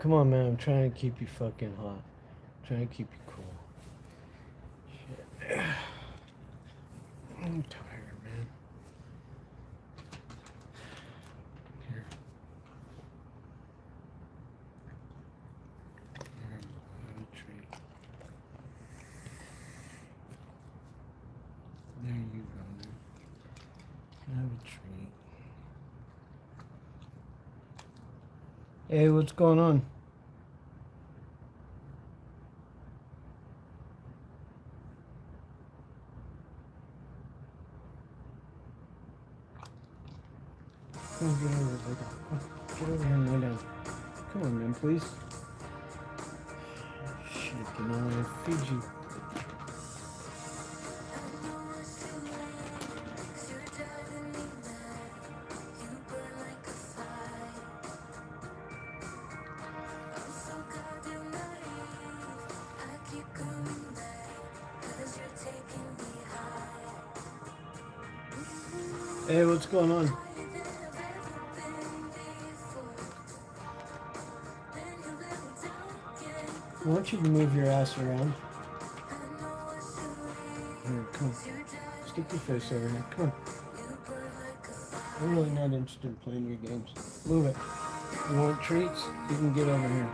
Come on, man. I'm trying to keep you fucking hot. I'm trying to keep you cool. Shit. I'm tired, man. Here. Have a treat. There you go, man. Have a treat. Hey, what's going on? Come on, get over here, lay down. Get over here and lay down. Come on, man, please. Shit, you know, I feed you. Hey, what's going on? I want you to move your ass around. Here, come on. Stick your face over here. Come on. I'm really not interested in playing your games. Move it. You want treats? You can get over here.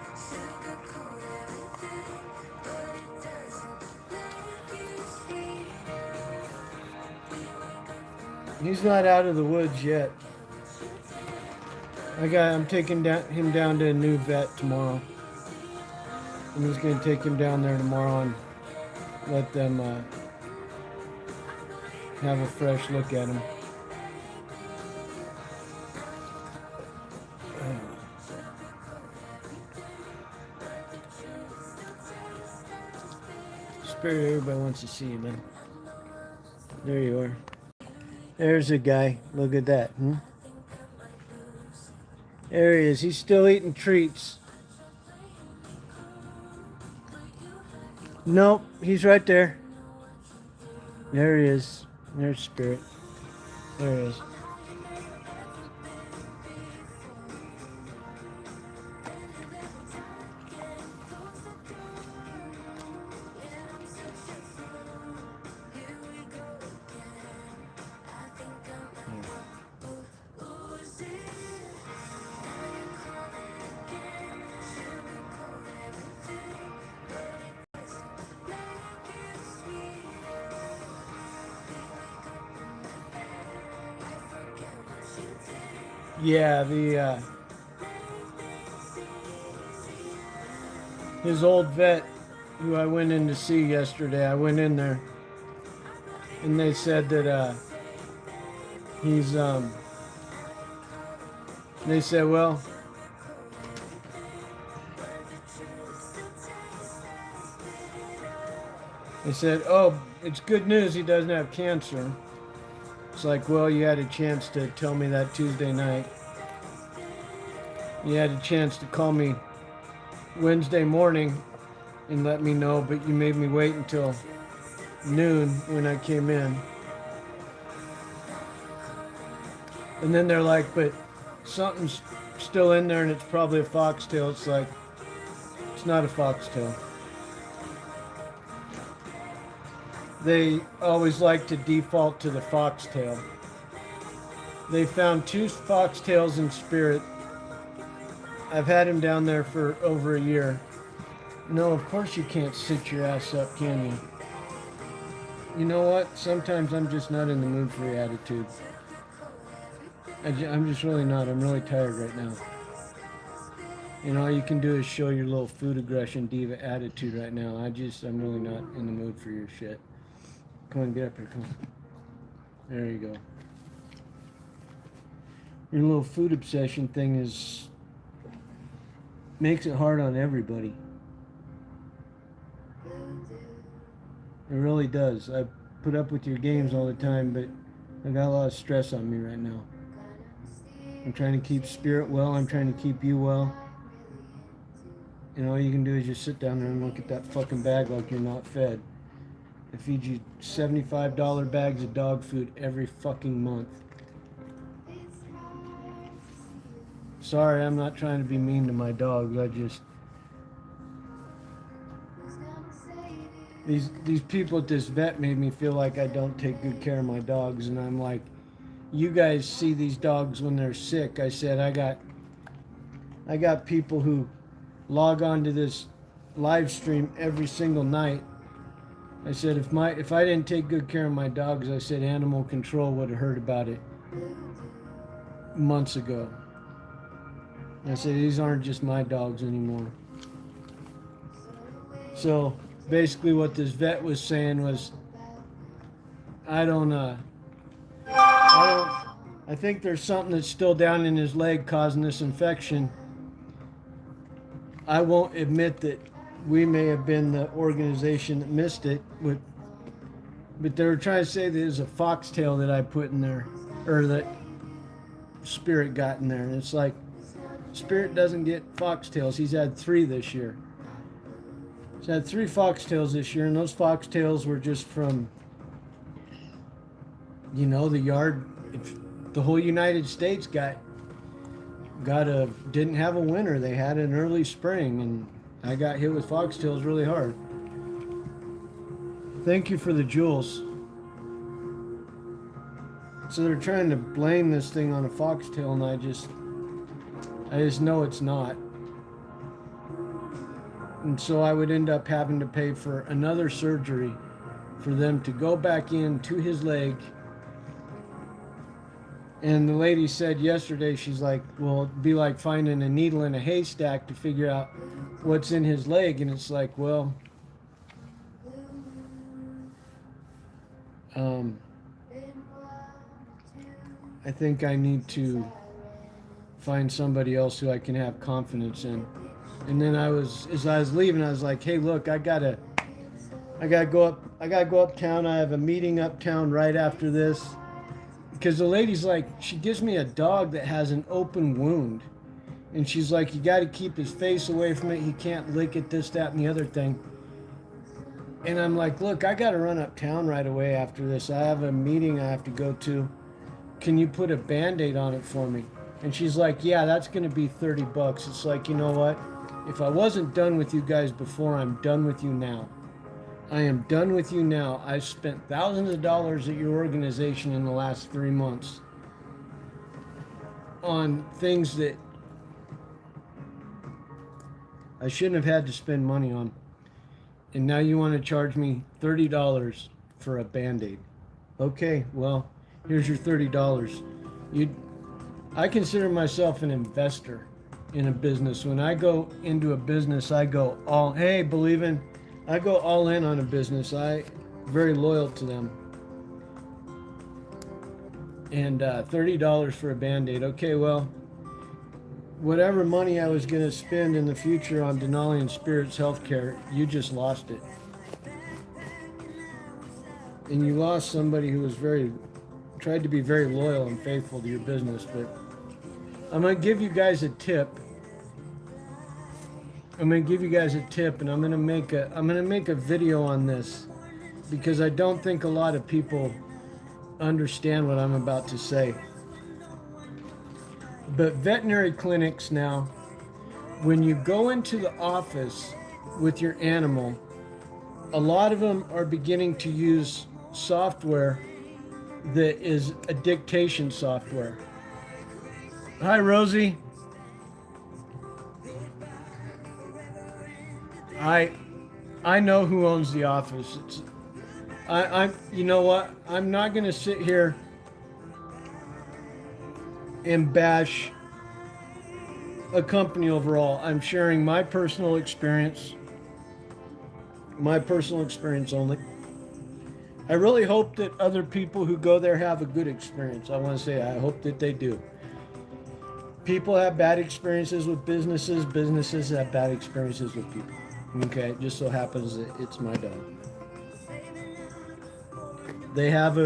He's not out of the woods yet. I'm taking him down to a new vet tomorrow. I'm just going to take him down there tomorrow and let them have a fresh look at him. Spirit, everybody wants to see you, man. There you are. There's a guy. Look at that. There he is. He's still eating treats. Nope, he's right there. There he is. There's Spirit. There he is. Yeah, his old vet who I went in to see yesterday, I went in there and they said that he's they said, well, they said, oh, it's good news he doesn't have cancer. It's like, well, you had a chance to tell me that Tuesday night. You had a chance to call me Wednesday morning and let me know, but you made me wait until noon when I came in. And then they're like, but something's still in there and it's probably a foxtail. It's like, it's not a foxtail. They always like to default to the foxtail. They found 2 foxtails in Spirit. I've had him down there for over a year. No, of course you can't sit your ass up, can you? You know what? Sometimes I'm just not in the mood for your attitude. I'm just really not. I'm really tired right now. And all you can do is show your little food aggression diva attitude right now. I'm really not in the mood for your shit. Come on, get up here, come on. There you go. Your little food obsession thing makes it hard on everybody. It really does. I put up with your games all the time, but I got a lot of stress on me right now. I'm trying to keep Spirit well. I'm trying to keep you well. And all you can do is just sit down there and look at that fucking bag like you're not fed. I feed you $75 bags of dog food every fucking month. Sorry, I'm not trying to be mean to my dogs. I just these people at this vet made me feel like I don't take good care of my dogs, and I'm like, you guys see these dogs when they're sick. I said I got people who log on to this live stream every single night. I said if I didn't take good care of my dogs, I said animal control would have heard about it months ago. I said these aren't just my dogs anymore. So basically what this vet was saying was I think there's something that's still down in his leg causing this infection. I won't admit that we may have been the organization that missed it, but they were trying to say that it was a foxtail that I put in there, or that Spirit got in there. And it's like, Spirit doesn't get foxtails. He's had 3 this year. He's had 3 foxtails this year, and those foxtails were just from, the yard. The whole United States didn't have a winter. They had an early spring, and I got hit with foxtails really hard. Thank you for the jewels. So they're trying to blame this thing on a foxtail, and I just know it's not. And so I would end up having to pay for another surgery for them to go back into his leg. And the lady said yesterday, she's like, well, it'd be like finding a needle in a haystack to figure out what's in his leg. And it's like, well, I think I need to find somebody else who I can have confidence in. And then as I was leaving, I was like, hey, look, I gotta go uptown. I have a meeting uptown right after this. Because the lady's like, she gives me a dog that has an open wound. And she's like, you got to keep his face away from it. He can't lick it, this, that, and the other thing. And I'm like, look, I got to run uptown right away after this. I have a meeting I have to go to. Can you put a Band-Aid on it for me? And she's like, yeah, that's going to be $30. It's like, you know what? If I wasn't done with you guys before, I'm done with you now. I am done with you now. I've spent thousands of dollars at your organization in the last 3 months on things that I shouldn't have had to spend money on. And now you want to charge me $30 for a Band-Aid. Okay, well, here's your $30. I consider myself an investor in a business. When I go into a business, I go all in on a business. I'm very loyal to them. And $30 for a Band-Aid. Okay, well, whatever money I was going to spend in the future on Denali and Spirit's healthcare, you just lost it. And you lost somebody who was tried to be very loyal and faithful to your business. But I'm going to give you guys a tip. And I'm going to make a video on this, because I don't think a lot of people understand what I'm about to say. But veterinary clinics now, when you go into the office with your animal, a lot of them are beginning to use software that is a dictation software. Hi, Rosie. I know who owns the office. You know what? I'm not going to sit here and bash a company overall. I'm sharing my personal experience only. I really hope that other people who go there have a good experience. I want to say I hope that they do. People have bad experiences with businesses. Businesses have bad experiences with people. Okay, it just so happens that it's my dog. They have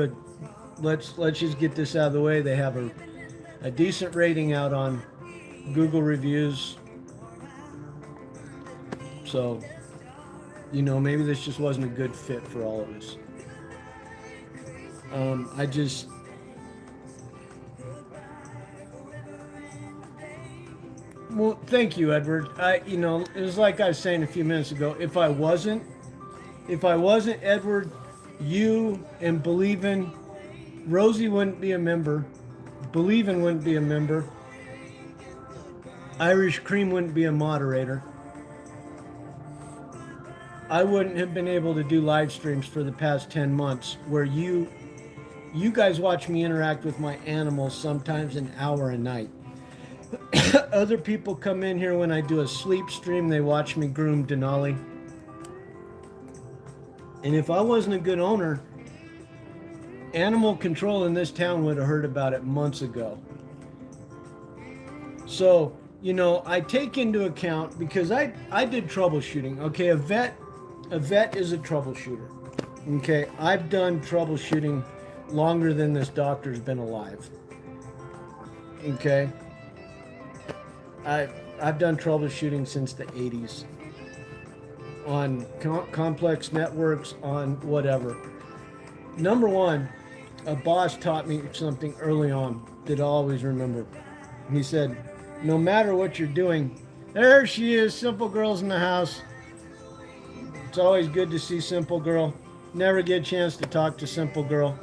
let's just get this out of the way. They have a decent rating out on Google reviews. So, maybe this just wasn't a good fit for all of us. Thank you, Edward. It was like I was saying a few minutes ago. If I wasn't Edward, you and Believin', Rosie wouldn't be a member. Believin' wouldn't be a member. Irish Cream wouldn't be a moderator. I wouldn't have been able to do live streams for the past 10 months where you guys watch me interact with my animals sometimes an hour a night. Other people come in here when I do a sleep stream, they watch me groom Denali. And if I wasn't a good owner, animal control in this town would have heard about it months ago. So, I take into account, because I did troubleshooting. Okay, a vet is a troubleshooter. Okay, I've done troubleshooting longer than this doctor's been alive. Okay, I've done troubleshooting since the 80s on complex networks, on whatever. Number one, a boss taught me something early on that I'll always remember. He said, no matter what you're doing, there she is, Simple Girl's in the house. It's always good to see Simple Girl. Never get a chance to talk to Simple Girl.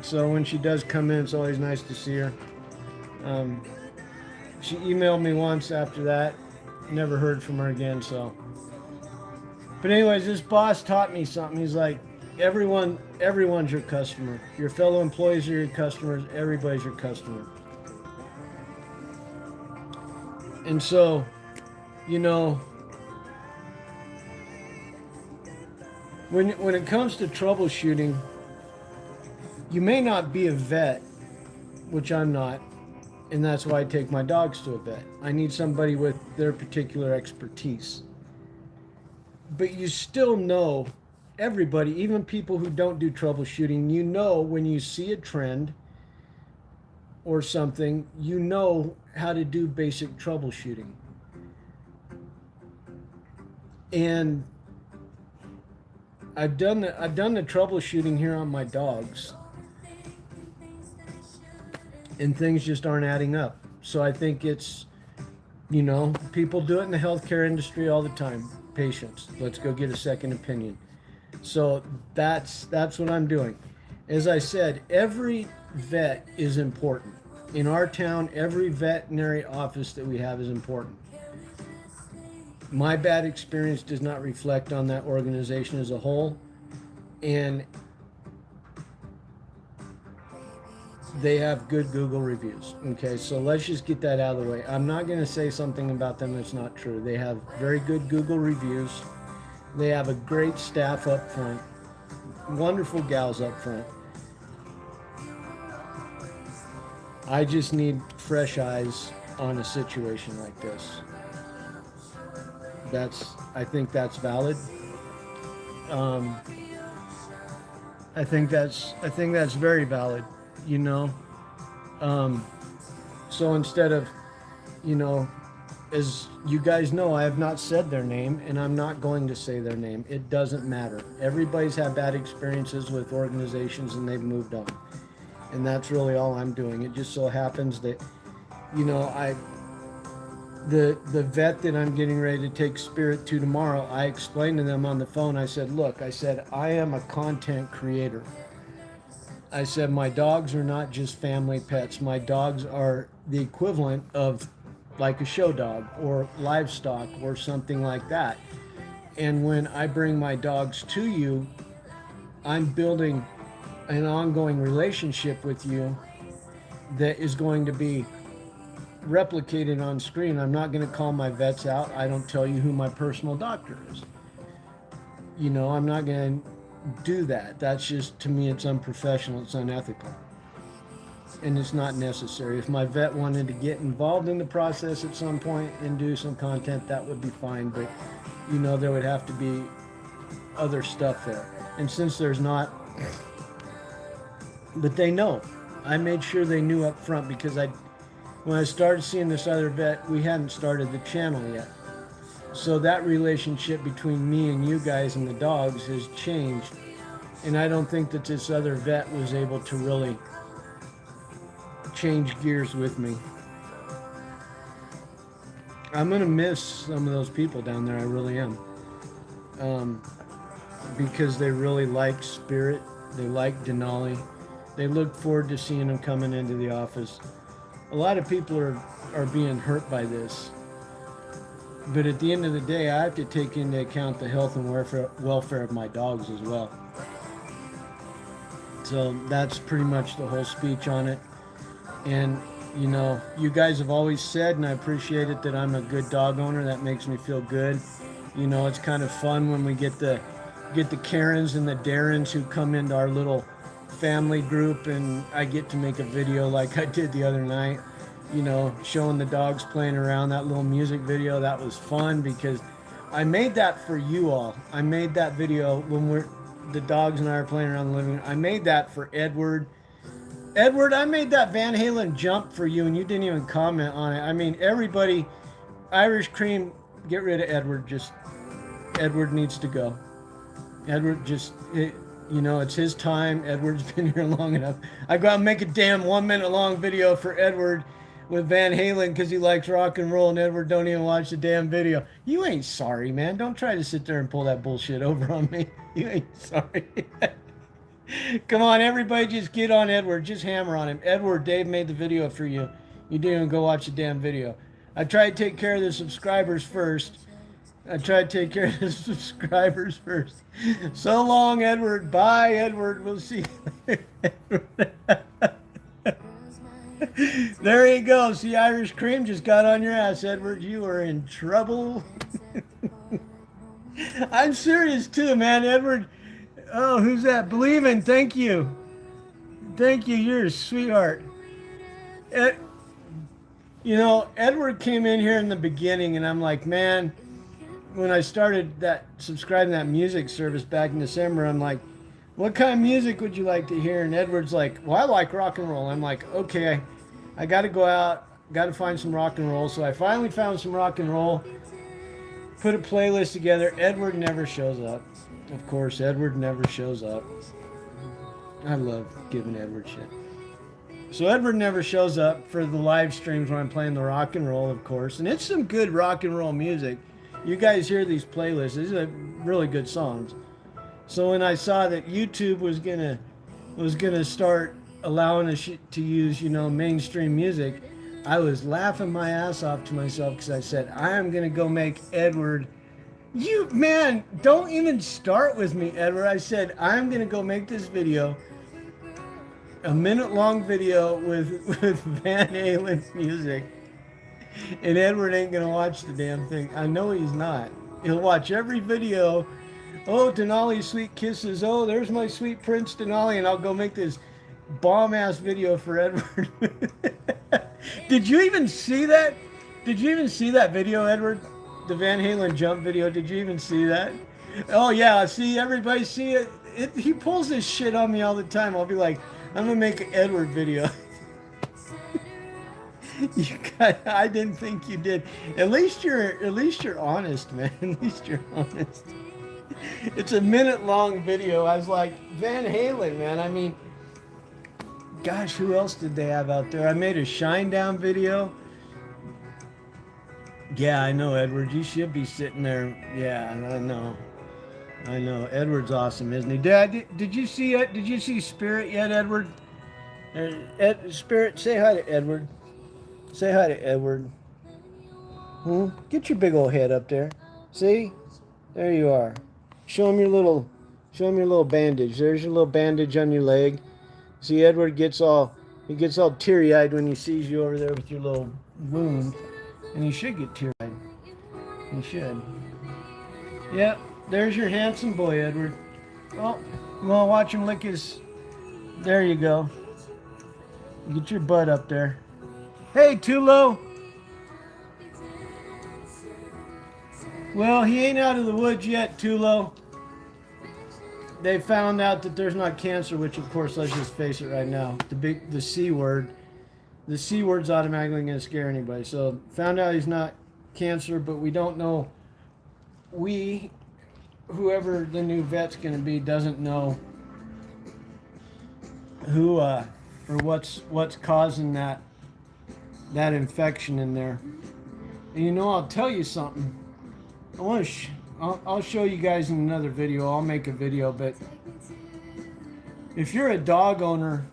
So when she does come in, it's always nice to see her. She emailed me once after that. Never heard from her again, so. But anyways, this boss taught me something. He's like, everyone's your customer. Your fellow employees are your customers. Everybody's your customer. And so, when it comes to troubleshooting, you may not be a vet, which I'm not, and that's why I take my dogs to a vet. I need somebody with their particular expertise. But you still know, everybody, even people who don't do troubleshooting, when you see a trend or something, how to do basic troubleshooting. And I've done the troubleshooting here on my dogs, and things just aren't adding up. So I think it's, people do it in the healthcare industry all the time. Patients, let's go get a second opinion. So that's what I'm doing. As I said, every vet is important. In our town, every veterinary office that we have is important. My bad experience does not reflect on that organization as a whole, and they have good Google reviews. Okay, so let's just get that out of the way. I'm not going to say something about them that's not true. They have very good Google reviews. They have a great staff up front, wonderful gals up front. I just need fresh eyes on a situation like this. I think that's valid. I think that's very valid. So instead of, as you guys know, I have not said their name, and I'm not going to say their name. It doesn't matter. Everybody's had bad experiences with organizations, and they've moved on. And that's really all I'm doing. It just so happens that, the vet that I'm getting ready to take Spirit to tomorrow, I explained to them on the phone, I said, look, I am a content creator. I said, my dogs are not just family pets. My dogs are the equivalent of like a show dog or livestock or something like that. And when I bring my dogs to you, I'm building an ongoing relationship with you that is going to be replicated on screen. I'm not going to call my vets out. I don't tell you who my personal doctor is. I'm not going to do that. That's just, to me, it's unprofessional, it's unethical, and it's not necessary. If my vet wanted to get involved in the process at some point and do some content, that would be fine, but there would have to be other stuff there, and since there's not, but they know. I made sure they knew up front, because when I started seeing this other vet, we hadn't started the channel yet. So that relationship between me and you guys and the dogs has changed. And I don't think that this other vet was able to really change gears with me. I'm gonna miss some of those people down there. I really am, because they really like Spirit. They like Denali. They look forward to seeing him coming into the office. A lot of people are being hurt by this, but at the end of the day, I have to take into account the health and welfare of my dogs as well. So that's pretty much the whole speech on it. And you know, you guys have always said, and I appreciate it, that I'm a good dog owner. That makes me feel good. You know, it's kind of fun when we get the Karens and the Darrens who come into our little family group, and I get to make a video like I did the other night, you know, showing the dogs playing around. That little music video, that was fun because I made that for you all. I made that video when the dogs and I are playing around the living room. I made that for Edward. Edward, I made that Van Halen jump for you, and you didn't even comment on it. I mean, everybody, Irish Cream, get rid of Edward. Edward needs to go. Edward you know, it's his time. Edward's been here long enough. I go out and make a damn 1 minute long video for Edward with Van Halen because he likes rock and roll, and Edward don't even watch the damn video. You ain't sorry, man. Don't try to sit there and pull that bullshit over on me. You ain't sorry. Come on, everybody, just get on Edward. Just hammer on him. Edward, Dave made the video for you. You didn't even go watch the damn video. I try to take care of the subscribers first. So long, Edward. Bye, Edward. We'll see you later. There you go. See, Irish Cream just got on your ass, Edward. You are in trouble. I'm serious, too, man. Edward... Oh, who's that? Believing. Thank you. Thank you. You're a sweetheart. You know, Edward came in here in the beginning, and I'm like, man, when I started subscribing that music service back in December, I'm like, what kind of music would you like to hear? And Edward's like, well, I like rock and roll. I'm like, okay, I got to go out, got to find some rock and roll. So I finally found some rock and roll, put a playlist together. Edward never shows up. Of course, Edward never shows up. I love giving Edward shit. So Edward never shows up for the live streams when I'm playing the rock and roll, of course. And it's some good rock and roll music. You guys hear these playlists. These are really good songs. So when I saw that YouTube was gonna start allowing us to use, you know, mainstream music, I was laughing my ass off to myself because I said, I am gonna go make Edward... You, man, don't even start with me, Edward. I said, I'm going to go make this video, a minute-long video with Van Halen music, and Edward ain't going to watch the damn thing. I know he's not. He'll watch every video. Oh, Denali's sweet kisses. Oh, there's my sweet Prince Denali, and I'll go make this bomb-ass video for Edward. Did you even see that? Did you even see that video, Edward? The Van Halen jump video, did you even see that? Oh yeah, see, everybody see it. He pulls this shit on me all the time. I'll be like, I'm gonna make an Edward video. I didn't think you did. At least you're honest, man. At least you're honest. It's a minute-long video. I was like, Van Halen, man. I mean, gosh, who else did they have out there? I made a Shinedown video. Yeah, I know, Edward. You should be sitting there. Yeah, I know. Edward's awesome, isn't he? Dad, did you see it? Did you see Spirit yet, Edward? Spirit, say hi to Edward. Say hi to Edward. Get your big old head up there. See? There you are. Show him your little bandage. There's your little bandage on your leg. See, Edward gets all teary-eyed when he sees you over there with your little wound. And he should get teary-eyed. He should. Yep, there's your handsome boy, Edward. Oh, you want to watch him lick his... There you go. Get your butt up there. Hey, Tulo! Well, he ain't out of the woods yet, Tulo. They found out that there's not cancer, which, of course, let's just face it right now. The C word. The C word's automatically going to scare anybody. So, found out he's not cancer, but we don't know. Whoever the new vet's going to be, doesn't know who or what's causing that infection in there. And you know, I'll tell you something. I want to. I'll show you guys in another video. I'll make a video, but if you're a dog owner,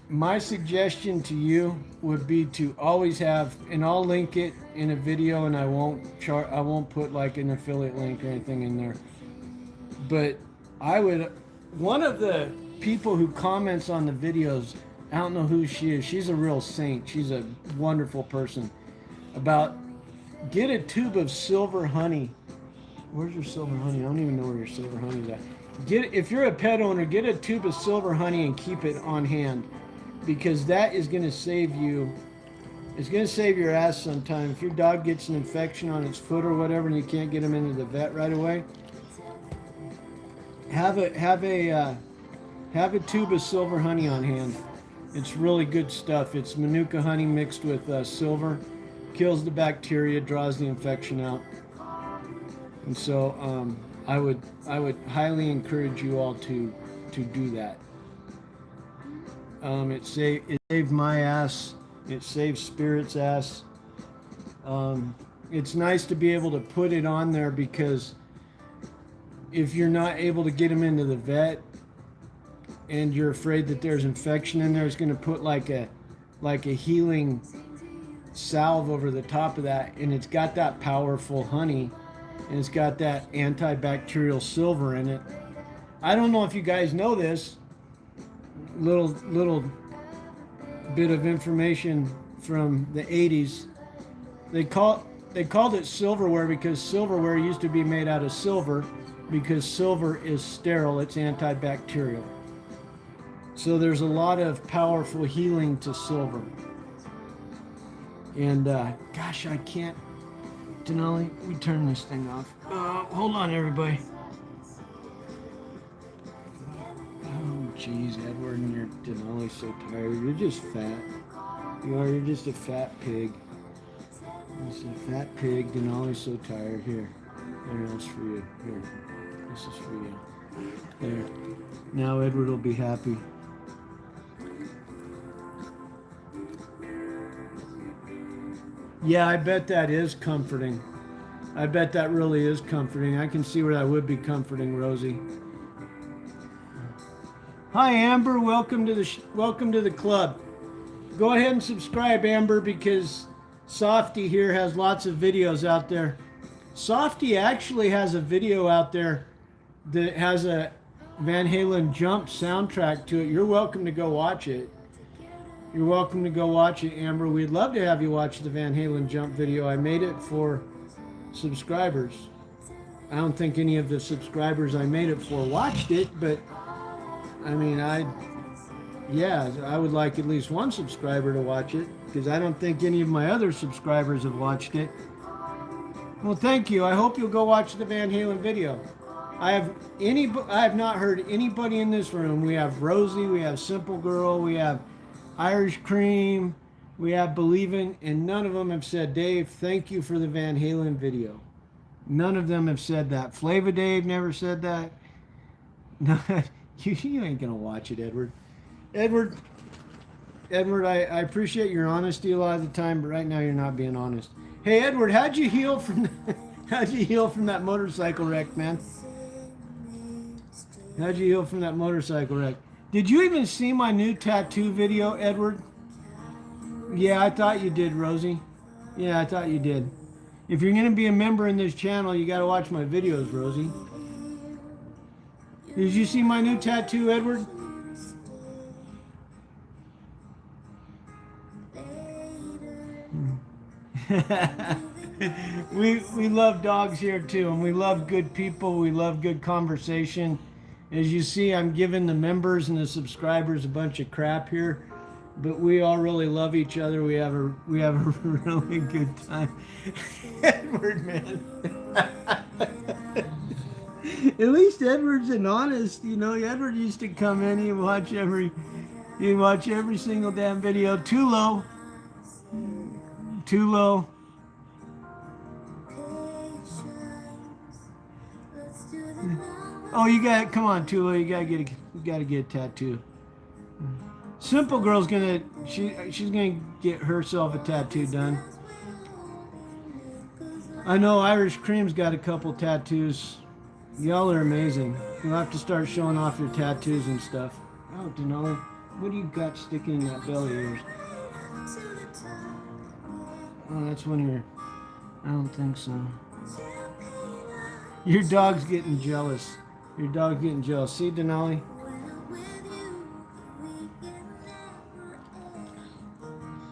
my suggestion to you would be to always have, and I'll link it in a video, and I won't put like an affiliate link or anything in there. But one of the people who comments on the videos, I don't know who she is. She's a real saint. She's a wonderful person. Get a tube of silver honey. Where's your silver honey? I don't even know where your silver honey is at. If you're a pet owner, get a tube of silver honey and keep it on hand, because that is going to save you. It's going to save your ass sometime. If your dog gets an infection on its foot or whatever and you can't get him into the vet right away, have a tube of silver honey on hand. It's really good stuff. It's Manuka honey mixed with silver. Kills the bacteria, draws the infection out. And so I would highly encourage you all to do that. It saved my ass. It saves Spirit's ass. It's nice to be able to put it on there, because if you're not able to get them into the vet and you're afraid that there's infection in there, it's going to put like a healing salve over the top of that, and it's got that powerful honey, and it's got that antibacterial silver in it. I don't know if you guys know this. Little bit of information from the 80s. They called it silverware because silverware used to be made out of silver, because silver is sterile, it's antibacterial. So there's a lot of powerful healing to silver. And gosh, I can't. Denali, we turn this thing off. Hold on, everybody. Oh, jeez, Edward, and your Denali's so tired. You're just fat. You are. You're just a fat pig. Just a fat pig. Denali's so tired. Here, this for you. Here, this is for you. There. Now Edward will be happy. Yeah, I bet that is comforting. I bet that really is comforting. I can see where that would be comforting, Rosie. Hi, Amber. Welcome to the club. Go ahead and subscribe, Amber, because Softy here has lots of videos out there. Softy actually has a video out there that has a Van Halen Jump soundtrack to it. You're welcome to go watch it. You're welcome to go watch it, Amber. We'd love to have you watch the Van Halen Jump video. I made it for subscribers. I don't think any of the subscribers I made it for watched it, but I mean, I would like at least one subscriber to watch it, because I don't think any of my other subscribers have watched it. Well, thank you. I hope you'll go watch the Van Halen video. I have not heard anybody in this room. We have Rosie, we have Simple Girl, we have Irish Cream, we have Believin', and none of them have said, Dave, thank you for the Van Halen video. None of them have said that. Flava Dave never said that. No, you ain't gonna watch it, Edward. Edward, I appreciate your honesty a lot of the time, but right now you're not being honest. Hey, Edward, how'd you heal from that motorcycle wreck, man? How'd you heal from that motorcycle wreck? Did you even see my new tattoo video, Edward? Yeah, I thought you did, Rosie. Yeah, I thought you did. If you're going to be a member in this channel, you got to watch my videos, Rosie. Did you see my new tattoo, Edward? we love dogs here too, and we love good people. We love good conversation. As you see, I'm giving the members and the subscribers a bunch of crap here, but we all really love each other. We have a really good time. Edward, man. At least Edward's an honest, you know. Edward used to come in, he'd watch every single damn video. Too low. Oh, come on, Tulo, you gotta get a tattoo. Simple Girl's she's gonna get herself a tattoo done. I know Irish Cream's got a couple tattoos. Y'all are amazing. You'll have to start showing off your tattoos and stuff. Oh, Denali, what do you got sticking in that belly of yours? Oh, that's one of your... I don't think so. Your dog's getting jealous. Your dog's getting jealous. See, Denali?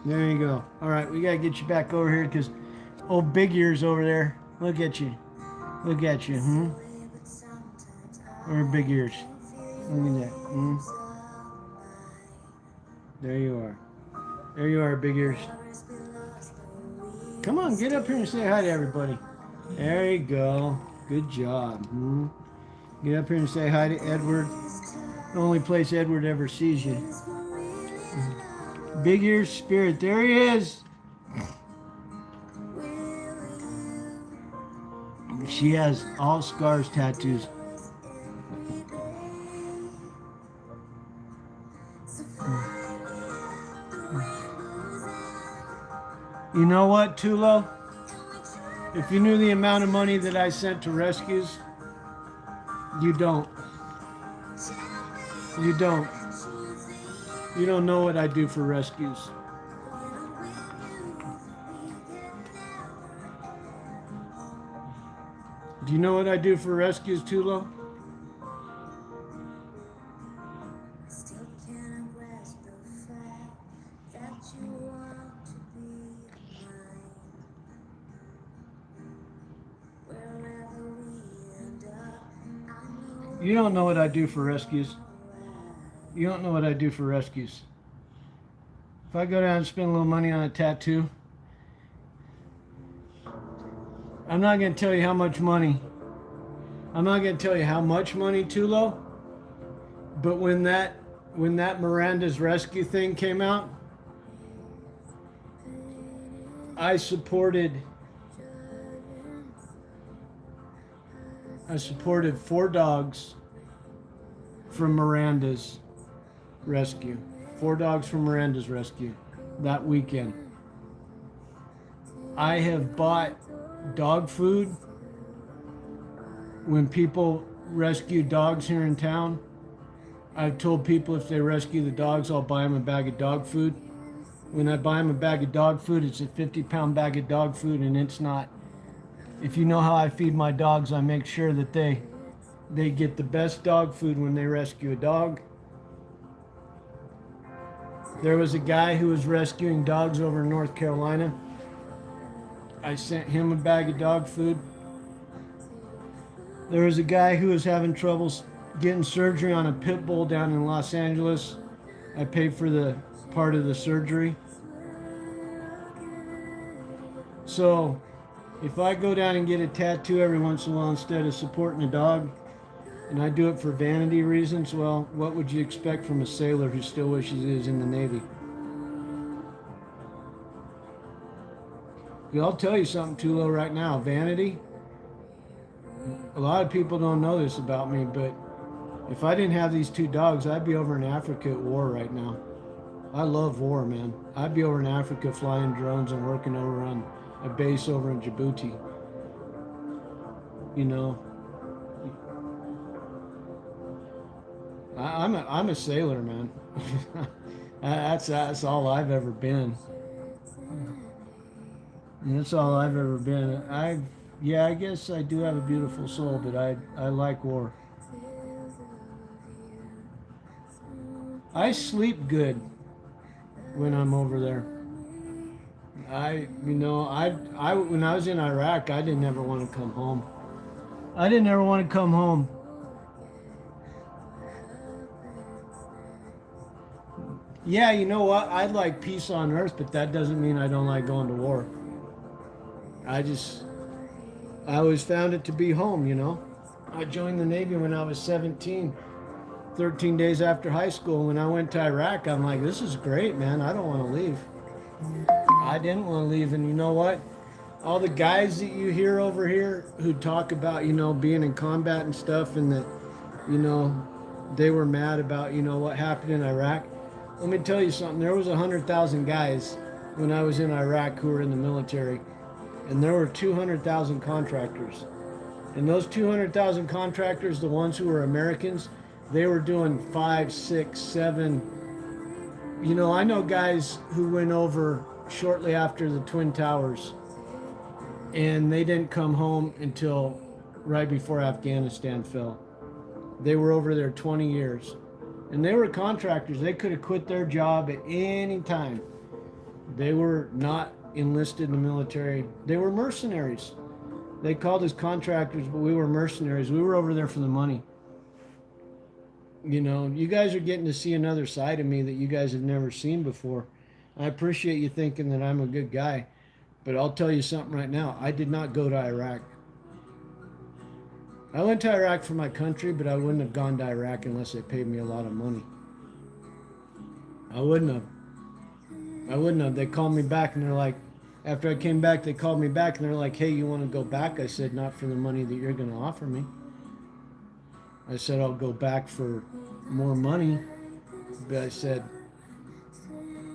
There you go. All right, we got to get you back over here because old Big Ears over there. Look at you. Look at you. Or Big Ears. Look at that. There you are. There you are, Big Ears. Come on, get up here and say hi to everybody. There you go. Good job. Get up here and say hi to Edward. The only place Edward ever sees you. Big Ears Spirit. There he is. She has all scars tattoos. You know what, Tulo? If you knew the amount of money that I sent to rescues, you don't. You don't. You don't know what I do for rescues. Do you know what I do for rescues, Tulo? You don't know what I do for rescues. You don't know what I do for rescues. If I go down and spend a little money on a tattoo, I'm not going to tell you how much money. I'm not going to tell you how much money, Tulo. But when that Miranda's rescue thing came out, I supported 4 dogs from Miranda's rescue. 4 dogs from Miranda's rescue that weekend. I have bought dog food when people rescue dogs here in town. I've told people if they rescue the dogs, I'll buy them a bag of dog food. When I buy them a bag of dog food, it's a 50-pound bag of dog food, and it's not. If you know how I feed my dogs, I make sure that they get the best dog food when they rescue a dog. There was a guy who was rescuing dogs over in North Carolina. I sent him a bag of dog food. There was a guy who was having troubles getting surgery on a pit bull down in Los Angeles. I paid for the part of the surgery. So if I go down and get a tattoo every once in a while instead of supporting a dog, and I do it for vanity reasons, well, what would you expect from a sailor who still wishes he was in the Navy? I'll tell you something, Tulo, right now. Vanity. A lot of people don't know this about me, but if I didn't have these 2 dogs, I'd be over in Africa at war right now. I love war, man. I'd be over in Africa flying drones and working over on a base over in Djibouti. You know, I'm a sailor, man. That's all I've ever been. That's all I've ever been. I guess I do have a beautiful soul, but I like war. I sleep good when I'm over there. When I was in Iraq, I didn't ever want to come home. I didn't ever want to come home. Yeah, you know what? I'd like peace on earth, but that doesn't mean I don't like going to war. I always found it to be home, you know. I joined the Navy when I was 17, 13 days after high school. When I went to Iraq, I'm like, this is great, man. I don't want to leave. I didn't want to leave, and you know what? All the guys that you hear over here who talk about, you know, being in combat and stuff, and that, you know, they were mad about, you know, what happened in Iraq. Let me tell you something. There was 100,000 guys when I was in Iraq who were in the military. and there were 200,000 contractors. And those 200,000 contractors, the ones who were Americans, they were doing 5, 6, 7. You know, I know guys who went over shortly after the Twin Towers, and they didn't come home until right before Afghanistan fell. They were over there 20 years. And they were contractors. They could have quit their job at any time. They were not enlisted in the military. They were mercenaries. They called us contractors, but we were mercenaries. We were over there for the money. You know, you guys are getting to see another side of me that you guys have never seen before. I appreciate you thinking that I'm a good guy, but I'll tell you something right now. I did not go to Iraq. I went to Iraq for my country, but I wouldn't have gone to Iraq unless they paid me a lot of money. I wouldn't have. They called me back and they're like, after I came back, they called me back and they're like, hey, you want to go back? I said, not for the money that you're going to offer me. I said, I'll go back for more money. But I said,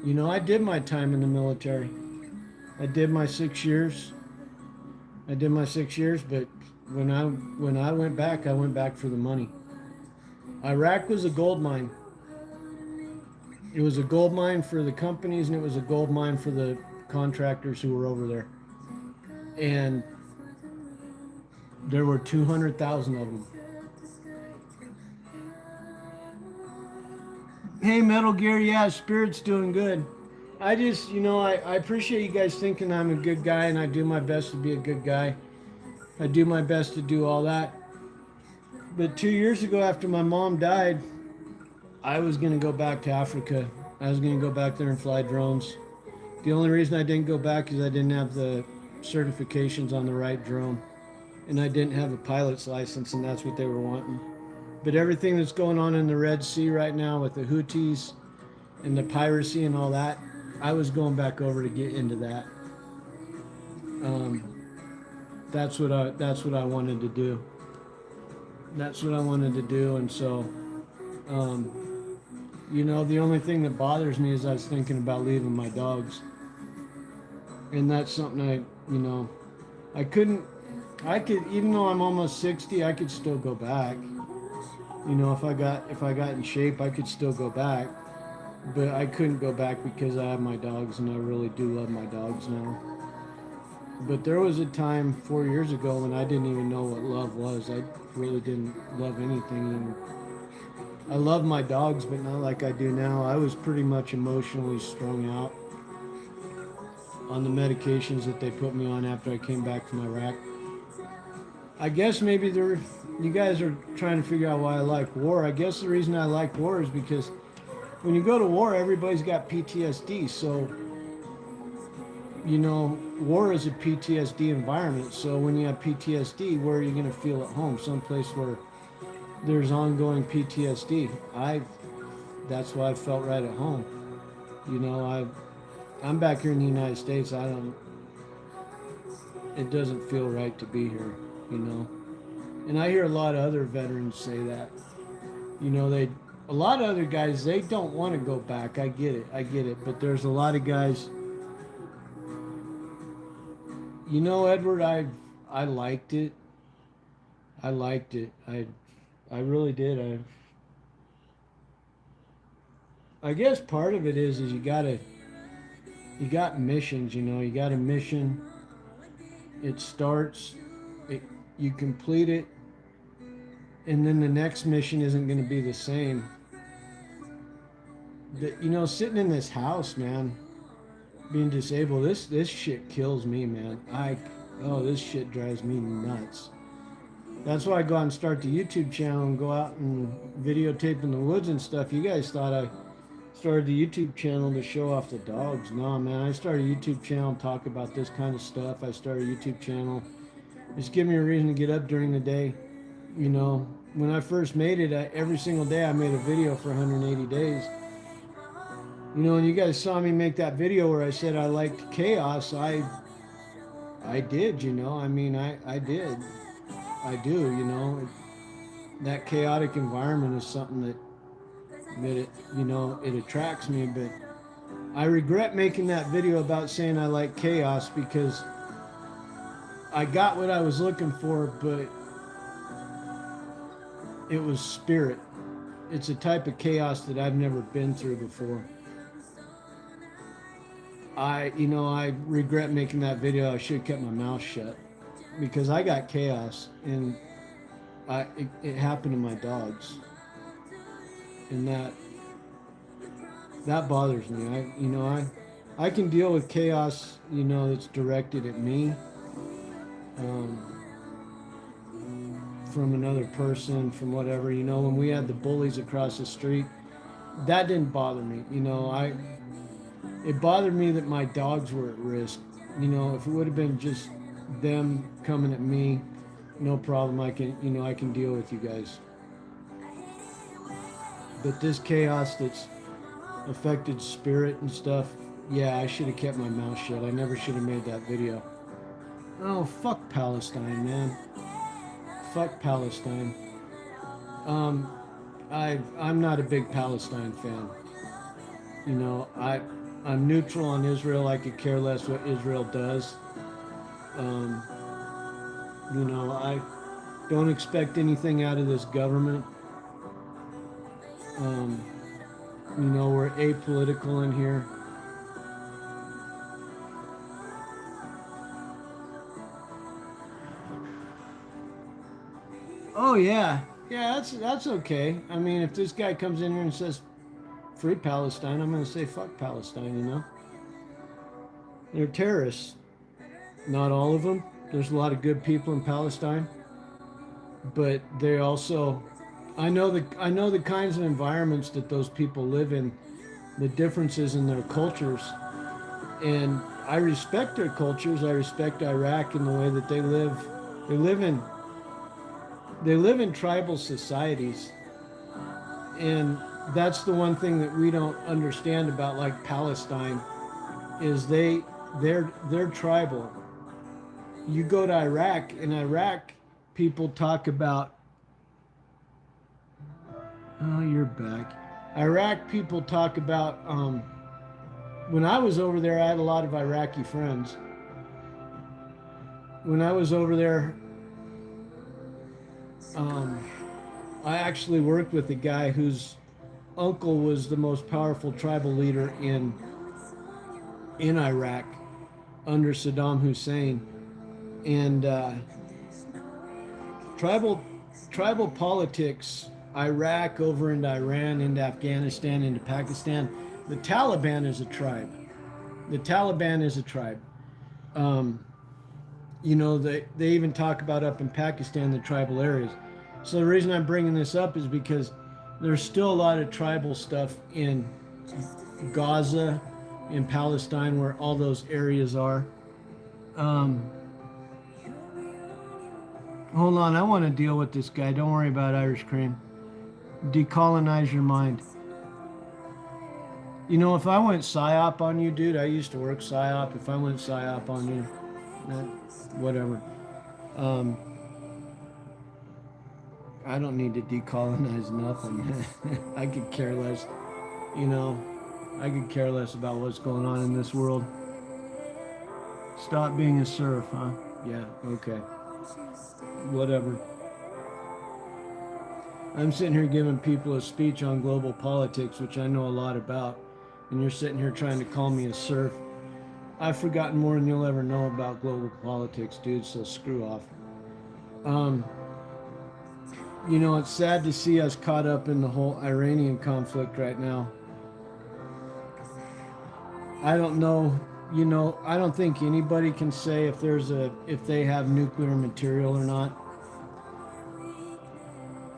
you know, I did my time in the military. I did my 6 years. But when I went back, I went back for the money. Iraq was a gold mine. It was a gold mine for the companies, and it was a gold mine for the contractors who were over there. And there were 200,000 of them. Hey, Metal Gear, yeah, Spirit's doing good. I just, you know, I appreciate you guys thinking I'm a good guy, and I do my best to be a good guy. I do my best to do all that. But 2 years ago, after my mom died, I was going to go back to Africa. I was going to go back there and fly drones. The only reason I didn't go back is I didn't have the certifications on the right drone. And I didn't have a pilot's license, and that's what they were wanting. But everything that's going on in the Red Sea right now with the Houthis and the piracy and all that, I was going back over to get into that. That's what I wanted to do. And so, you know, the only thing that bothers me is I was thinking about leaving my dogs. And that's something I could, even though I'm almost 60, I could still go back. You know, if I got in shape, I could still go back. But I couldn't go back because I have my dogs, and I really do love my dogs now. But there was a time 4 years ago when I didn't even know what love was. I really didn't love anything. I love my dogs, but not like I do now. I was pretty much emotionally strung out on the medications that they put me on after I came back from Iraq. I guess maybe you guys are trying to figure out why I like war. I guess the reason I like war is because when you go to war, everybody's got PTSD. So, you know, war is a PTSD environment. So when you have PTSD, where are you going to feel at home? Someplace where there's ongoing PTSD. That's why I felt right at home. You know, I'm back here in the United States. It doesn't feel right to be here, you know. And I hear a lot of other veterans say that. You know, a lot of other guys, they don't want to go back. I get it. But there's a lot of guys. You know, Edward, I liked it. I really did. I guess part of it is you got missions, you know. You got a mission. It starts, you complete it, and then the next mission isn't going to be the same. You know, sitting in this house, man, being disabled, this shit kills me, man. This shit drives me nuts. That's why I go out and start the YouTube channel and go out and videotape in the woods and stuff. You guys thought I started the YouTube channel to show off the dogs. No, man, I started a YouTube channel to talk about this kind of stuff. I started a YouTube channel. Just give me a reason to get up during the day. You know, when I first made it, every single day I made a video for 180 days. You know, and you guys saw me make that video where I said I liked chaos. I did, you know. I mean, I did. I do, you know. That chaotic environment is something that it, you know, it attracts me. But I regret making that video about saying I like chaos, because I got what I was looking for, but it was spirit. It's a type of chaos that I've never been through before. I regret making that video. I should have kept my mouth shut because I got chaos, and it happened to my dogs, and that bothers me. I can deal with chaos, that's directed at me, from another person, from whatever. When we had the bullies across the street, that didn't bother me. It bothered me that my dogs were at risk. If it would have been just them coming at me, no problem. I can deal with you guys. But this chaos that's affected spirit and stuff, yeah, I should have kept my mouth shut. I never should have made that video. Oh, fuck Palestine, man. Fuck Palestine. I'm not a big Palestine fan. I'm neutral on Israel. I could care less what Israel does. I don't expect anything out of this government. We're apolitical in here. Oh yeah, that's okay. I mean, if this guy comes in here and says free Palestine, I'm going to say fuck Palestine. They're terrorists. Not all of them. There's a lot of good people in Palestine, but they also, I know the kinds of environments that those people live in, the differences in their cultures, and I respect their cultures. I respect Iraq and the way that they live. They live in tribal societies, and that's the one thing that we don't understand about like Palestine is they're tribal. You go to Iraq, and Iraq people talk about, oh, you're back. Iraq people talk about, when I was over there, I had a lot of Iraqi friends. When I was over there, I actually worked with a guy whose uncle was the most powerful tribal leader in Iraq under Saddam Hussein. And tribal politics, Iraq over into Iran, into Afghanistan, into Pakistan. The Taliban is a tribe. They even talk about up in Pakistan, the tribal areas. So the reason I'm bringing this up is because there's still a lot of tribal stuff in Gaza, in Palestine, where all those areas are. Hold on, I want to deal with this guy. Don't worry about Irish Cream. Decolonize your mind. If I went PSYOP on you, dude, I used to work PSYOP. If I went PSYOP on you, whatever. I don't need to decolonize nothing. I could care less. I could care less about what's going on in this world. Stop being a serf, huh? Yeah, okay. Whatever. I'm sitting here giving people a speech on global politics, which I know a lot about, and you're sitting here trying to call me a serf. I've forgotten more than you'll ever know about global politics, dude, so screw off. It's sad to see us caught up in the whole Iranian conflict right now. I don't know, I don't think anybody can say if they have nuclear material or not.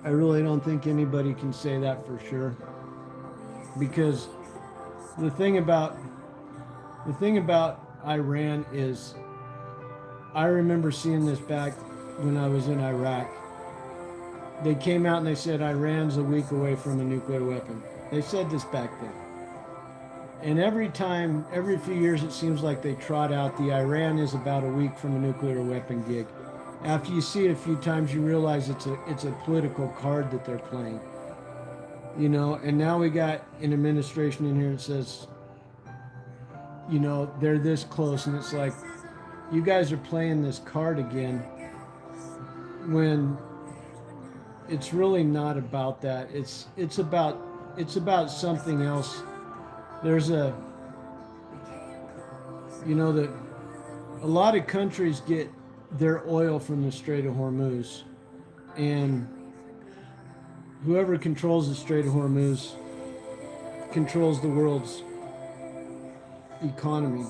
I really don't think anybody can say that for sure. Because the thing about Iran is, I remember seeing this back when I was in Iraq. They came out and they said Iran's a week away from a nuclear weapon. They said this back then. And every few years, it seems like they trot out the Iran is about a week from a nuclear weapon gig. After you see it a few times, you realize it's a political card that they're playing. And now we got an administration in here that says, they're this close, and it's like, you guys are playing this card again when it's really not about that. It's about something else. There's that a lot of countries get their oil from the Strait of Hormuz, and whoever controls the Strait of Hormuz controls the world's economy.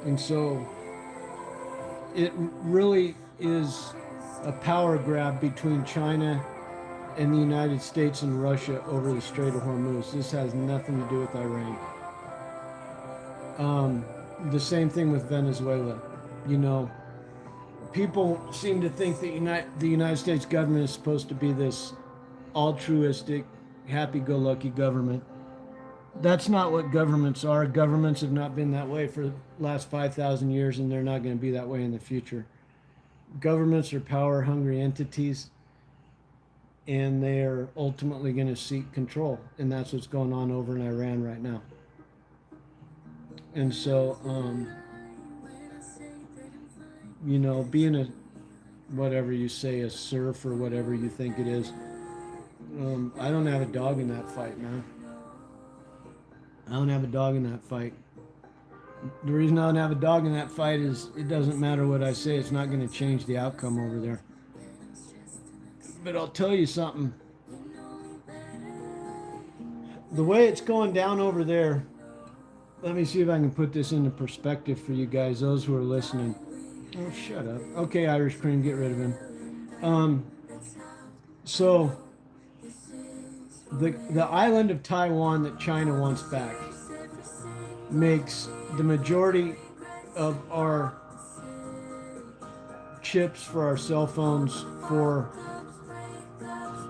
And so it really is a power grab between China and the United States and Russia over the Strait of Hormuz. This has nothing to do with Iran. The same thing with Venezuela. You know, people seem to think that the United States government is supposed to be this altruistic, happy-go-lucky government. That's not what governments are. Governments have not been that way for the last 5,000 years, and they're not going to be that way in the future. Governments are power-hungry entities, and they are ultimately going to seek control, and that's what's going on over in Iran right now. And so, being a, whatever you say, a serf or whatever you think it is, I don't have a dog in that fight, man. I don't have a dog in that fight. The reason I don't have a dog in that fight is it doesn't matter what I say. It's not going to change the outcome over there. But I'll tell you something. The way it's going down over there, let me see if I can put this into perspective for you guys, those who are listening. Oh, shut up. Okay, Irish Cream, get rid of him. So the island of Taiwan that China wants back makes the majority of our chips for our cell phones, for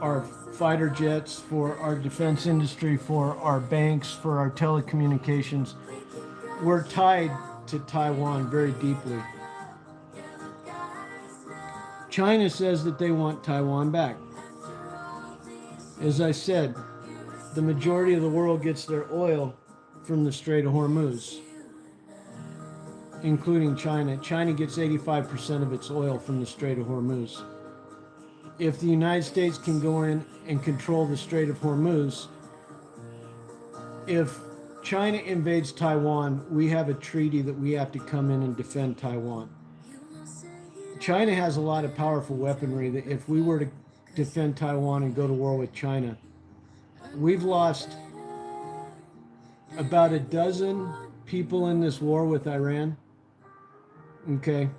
our fighter jets, for our defense industry, for our banks, for our telecommunications. We're tied to Taiwan very deeply. China says that they want Taiwan back. As I said, the majority of the world gets their oil from the Strait of Hormuz, including China. China gets 85% of its oil from the Strait of Hormuz. If the United States can go in and control the Strait of Hormuz, if China invades Taiwan, we have a treaty that we have to come in and defend Taiwan. China has a lot of powerful weaponry that if we were to defend Taiwan and go to war with China, we've lost about a dozen people in this war with Iran. Okay?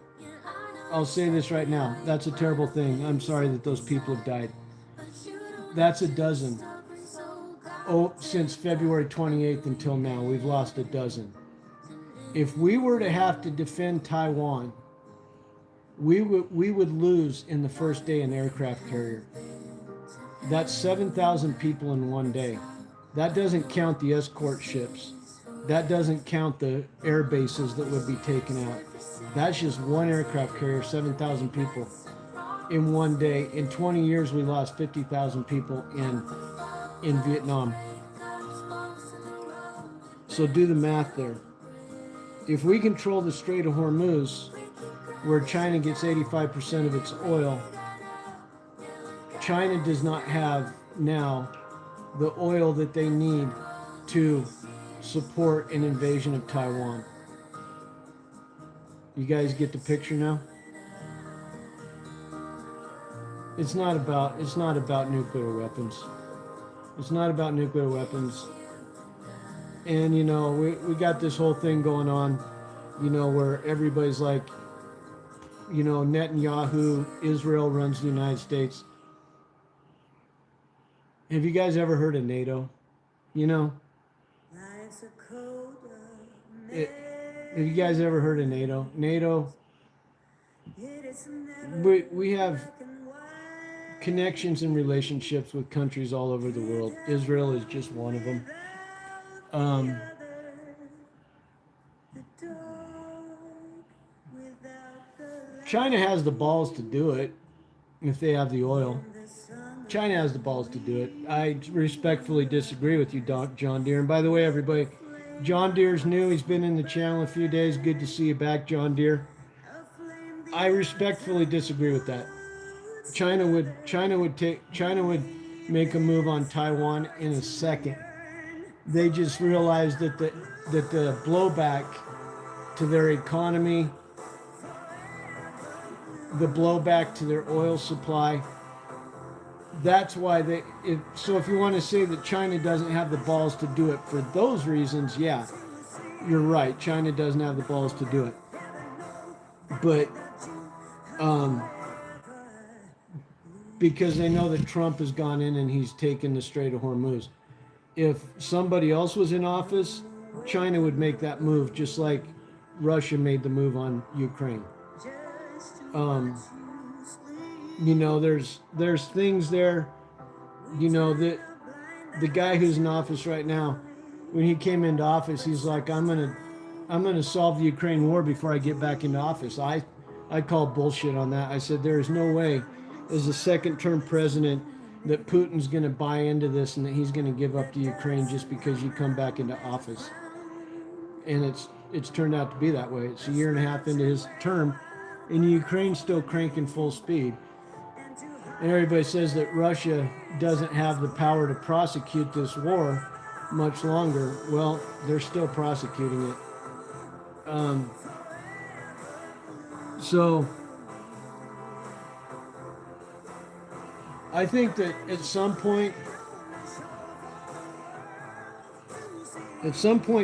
I'll say this right now. That's a terrible thing. I'm sorry that those people have died. That's a dozen. Oh, since February 28th until now, we've lost a dozen. If we were to have to defend Taiwan, we would lose in the first day an aircraft carrier. That's 7,000 people in one day. That doesn't count the escort ships. That doesn't count the air bases that would be taken out. That's just one aircraft carrier, 7,000 people in one day. In 20 years, we lost 50,000 people in Vietnam. So do the math there. If we control the Strait of Hormuz, where China gets 85% of its oil, China does not have now the oil that they need to support an invasion of Taiwan. You guys get the picture now? It's not about nuclear weapons. It's not about nuclear weapons. And we got this whole thing going on, where everybody's like, Netanyahu, Israel runs the United States. Have you guys ever heard of NATO? Have you guys ever heard of NATO? NATO, we have connections and relationships with countries all over the world. Israel is just one of them. China has the balls to do it if they have the oil. China has the balls to do it. I respectfully disagree with you, John Deere. And by the way, everybody, John Deere's new. He's been in the channel a few days. Good to see you back, John Deere. I respectfully disagree with that. China would make a move on Taiwan in a second. They just realized that the blowback to their economy, the blowback to their oil supply, that's why so if you want to say that China doesn't have the balls to do it for those reasons, yeah, you're right. China doesn't have the balls to do it. But because they know that Trump has gone in and he's taken the Strait of Hormuz. If somebody else was in office, China would make that move just like Russia made the move on Ukraine. You know, there's things there, you know, that the guy who's in office right now, when he came into office, he's like, I'm gonna solve the Ukraine war before I get back into office. I call bullshit on that. I said there is no way as a second-term president that Putin's gonna buy into this and that he's gonna give up to Ukraine just because you come back into office. And it's turned out to be that way. It's a year and a half into his term, and Ukraine's still cranking full speed. And everybody says that Russia doesn't have the power to prosecute this war much longer. Well, they're still prosecuting it. So I think that at some point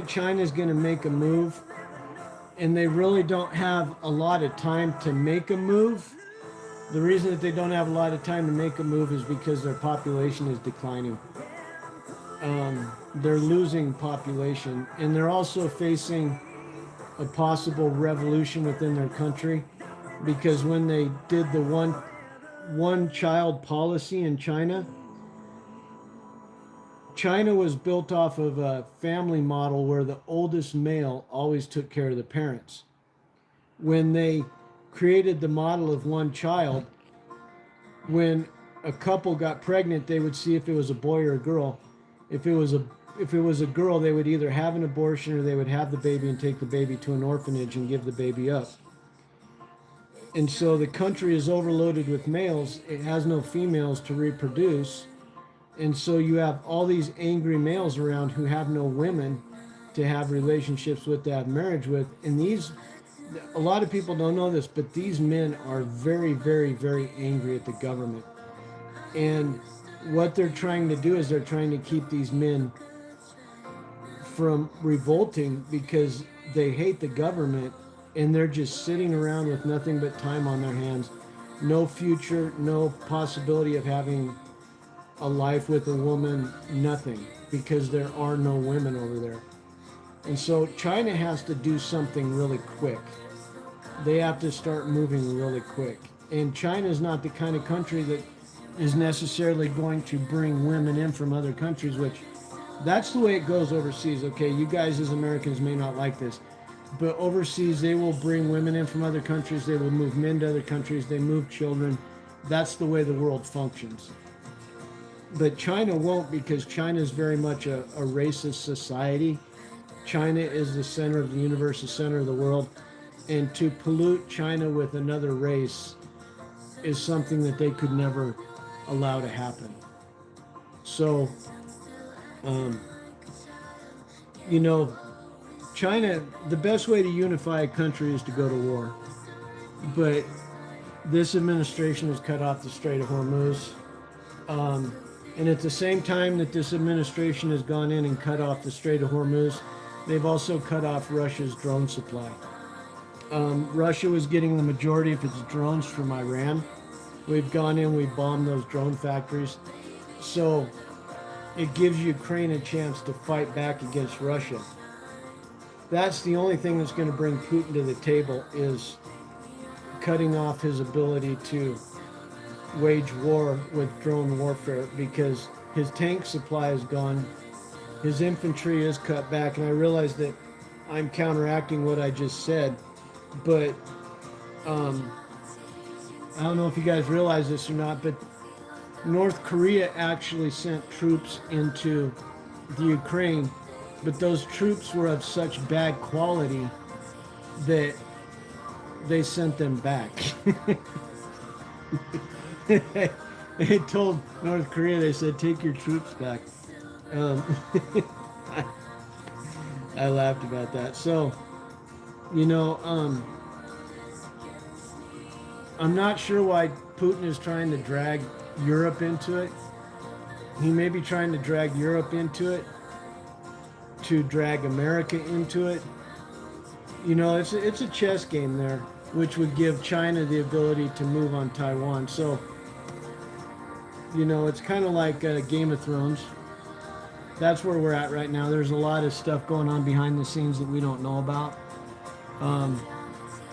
China's going to make a move, and they really don't have a lot of time to make a move. The reason that they don't have a lot of time to make a move is because their population is declining. They're losing population, and they're also facing a possible revolution within their country, because when they did the one child policy in China was built off of a family model where the oldest male always took care of the parents. When they created the model of one child, when a couple got pregnant, they would see if it was a boy or a girl. If it was a girl, they would either have an abortion or they would have the baby and take the baby to an orphanage and give the baby up. And so the country is overloaded with males. It has no females to reproduce. And so you have all these angry males around who have no women to have relationships with, to have marriage with. And a lot of people don't know this, but these men are very, very, very angry at the government. And what they're trying to do is they're trying to keep these men from revolting because they hate the government, and they're just sitting around with nothing but time on their hands. No future, no possibility of having a life with a woman, nothing, because there are no women over there. And so China has to do something really quick. They have to start moving really quick. And China is not the kind of country that is necessarily going to bring women in from other countries, which that's the way it goes overseas. Okay, you guys as Americans may not like this, but overseas they will bring women in from other countries. They will move men to other countries. They move children. That's the way the world functions. But China won't, because China is very much a racist society. China is the center of the universe, the center of the world. And to pollute China with another race is something that they could never allow to happen. So, China, the best way to unify a country is to go to war. But this administration has cut off the Strait of Hormuz. And at the same time that this administration has gone in and cut off the Strait of Hormuz, they've also cut off Russia's drone supply. Russia was getting the majority of its drones from Iran. We've gone in, we've bombed those drone factories. So it gives Ukraine a chance to fight back against Russia. That's the only thing that's going to bring Putin to the table, is cutting off his ability to wage war with drone warfare, because his tank supply is gone, his infantry is cut back, and I realize that I'm counteracting what I just said, but I don't know if you guys realize this or not, but North Korea actually sent troops into the Ukraine but those troops were of such bad quality that they sent them back. They told North Korea, they said, take your troops back. Um, I laughed about that. So, you know, I'm not sure why Putin is trying to drag Europe into it. He may be trying to drag Europe into it, to drag America into it. You know, it's a chess game there, which would give China the ability to move on Taiwan. So, you know, it's kind of like Game of Thrones. That's where we're at right now. There's a lot of stuff going on behind the scenes that we don't know about.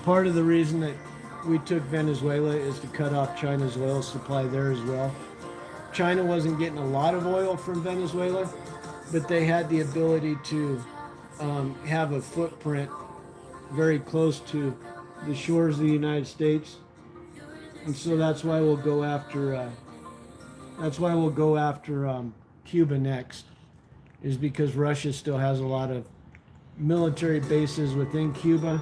Part of the reason that we took Venezuela is to cut off China's oil supply there as well. China wasn't getting a lot of oil from Venezuela, but they had the ability to have a footprint very close to the shores of the United States, and so that's why we'll go after. Cuba next, is because Russia still has a lot of military bases within Cuba,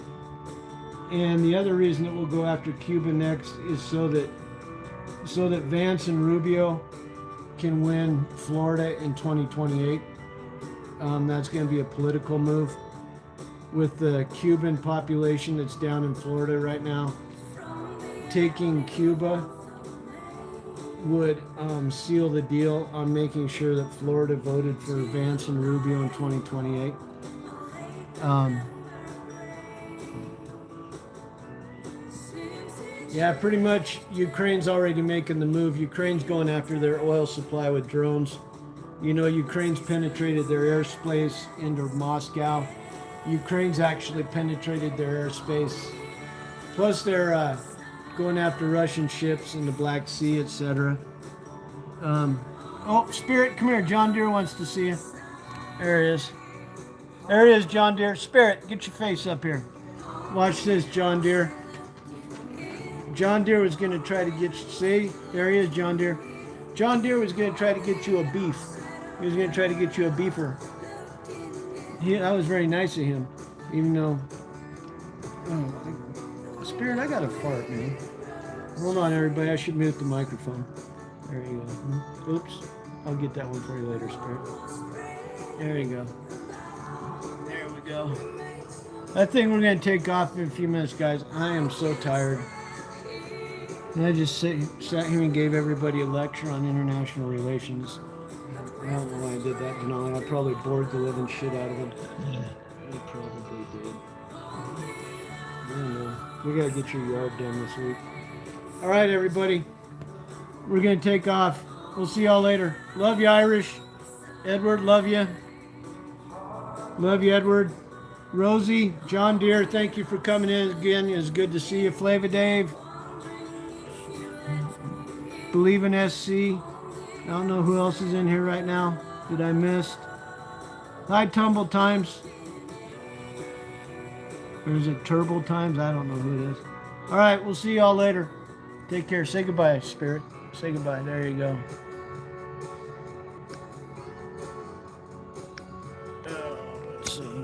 and the other reason that we'll go after Cuba next is so that Vance and Rubio can win Florida in 2028. That's going to be a political move. With the Cuban population that's down in Florida right now, taking Cuba would seal the deal on making sure that Florida voted for Vance and Rubio in 2028. Yeah, pretty much Ukraine's already making the move. Ukraine's going after their oil supply with drones. You know, Ukraine's penetrated their airspace into Moscow. Ukraine's actually penetrated their airspace. Plus, they're going after Russian ships in the Black Sea, etc. Oh, Spirit, come here. John Deere wants to see you. There he is. There he is, John Deere. Spirit, get your face up here. Watch this, John Deere. John Deere was going to try to get you. See? There he is, John Deere. John Deere was going to try to get you a beef. He was going to try to get you a beefer. That was very nice of him, even though... Oh, Spirit, I got a fart, man. Hold on, everybody. I should mute the microphone. There you go. Oops. I'll get that one for you later, Spirit. There you go. There we go. I think we're going to take off in a few minutes, guys. I am so tired. And I just sat here and gave everybody a lecture on international relations. I don't know why I did that, Denali. I probably bored the living shit out of him. I probably did. I don't know. We gotta get your yard done this week. All right, everybody. We're gonna take off. We'll see y'all later. Love you, Irish. Edward, love you. Love you, Edward. Rosie, John Deere, thank you for coming in again. It's good to see you. Flava Dave. Believe in SC. I don't know who else is in here right now that I missed. Hi, Tumble Times. Or is it Turbo Times? I don't know who it is. All right, we'll see y'all later. Take care. Say goodbye, Spirit. Say goodbye. There you go.